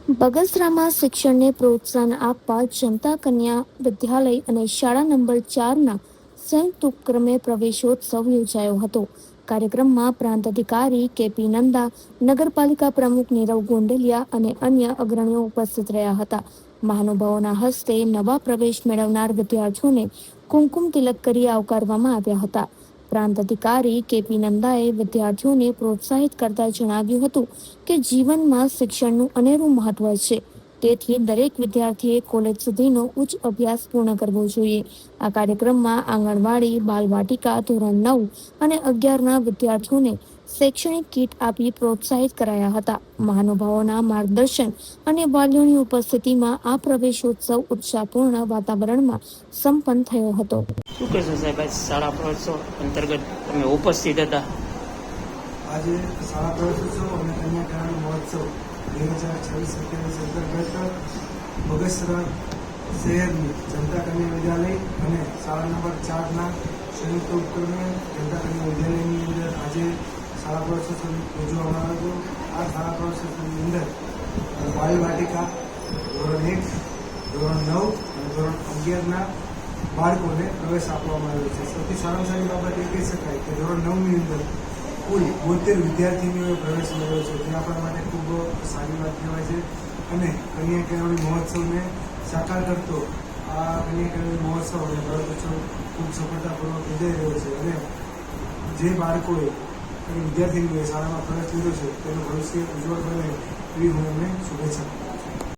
બગસરામાં શિક્ષણને પ્રોત્સાહન આપવા જનતા કન્યા વિદ્યાલય અને શાળા નંબર 4ના સંયુક્ત ઉપક્રમે પ્રવેશોત્સવ યોજાયો હતો. કાર્યક્રમમાં પ્રાંત અધિકારી કેપી નંદા, નગરપાલિકા પ્રમુખ નીરવ ગોંડલિયા અને અન્ય અગ્રણીઓ ઉપસ્થિત રહ્યા હતા. મહાનુભાવોના હસ્તે નવા પ્રવેશ મેળવનાર વિદ્યાર્થીઓને કુમકુમ તિલક કરી આવકારવામાં આવ્યા હતા. પ્રાંત અધિકારી કેપી નંદાએ વિદ્યાર્થીઓને પ્રોત્સાહિત કરતા જણાવ્યું હતું કે જીવનમાં શિક્ષણનું અનેરું મહત્વ છે. તેથી દરેક વિદ્યાર્થીએ કોલેજ સુધીનો ઉચ્ચ અભ્યાસ પૂર્ણ કરવો જોઈએ. આ કાર્યક્રમમાં આંગણવાડી, બાલવાટિકા, ધોરણ 9 અને 11ના વિદ્યાર્થીઓને શૈક્ષણિક કીટ આપી પ્રોત્સાહિત કરાયા હતા. મહાનુભાવોના માર્ગદર્શન અને વાલીઓની ઉપસ્થિતિમાં આ પ્રવેશોત્સવ ઉત્સાહપૂર્ણ વાતાવરણમાં સંપન્ન થયો હતો. શું કહેશો સાહેબ, શાળા પ્રવેશોત્સવ અંતર્ગત તમે ઉપસ્થિત હતા? આજે શાળા પ્રવેશોત્સવ અને કન્યા કેળવણી મહોત્સવ 2026-27 અંતર્ગત બગસરા શહેરની જનતા કન્યા વિદ્યાલય અને શાળા નંબર 4ના સંયુક્ત ઉપક્રમે જનતા કન્યા વિદ્યાલયની અંદર આજે શાળા પ્રવેશોત્સવ યોજવામાં આવ્યો હતો. આ શાળા પ્રવેશોત્સવની અંદર બાલવાટિકા, ધોરણ 1, ધોરણ 9 અને ધોરણ 11ના બાળકોને પ્રવેશ આપવામાં આવ્યો છે. સૌથી સારામાં સારી બાબત એ કહી શકાય કે ધોરણ 9ની અંદર કુલ 72 વિદ્યાર્થીનીઓએ પ્રવેશ મેળવ્યો છે, જે આપણા માટે ખૂબ સારી વાત કહેવાય છે. અને કન્યા કેળવણી મહોત્સવને સાકાર કરતો આ કન્યા કેળવણી મહોત્સવ અને પ્રવેશોત્સવ ખૂબ સફળતાપૂર્વક યોજાઈ રહ્યો છે. અને જે બાળકોએ અને વિદ્યાર્થીનીઓએ શાળામાં પ્રવેશ લીધો છે તેનું ભવિષ્ય ઉજ્જવળ બને એવી હું એમને શુભેચ્છા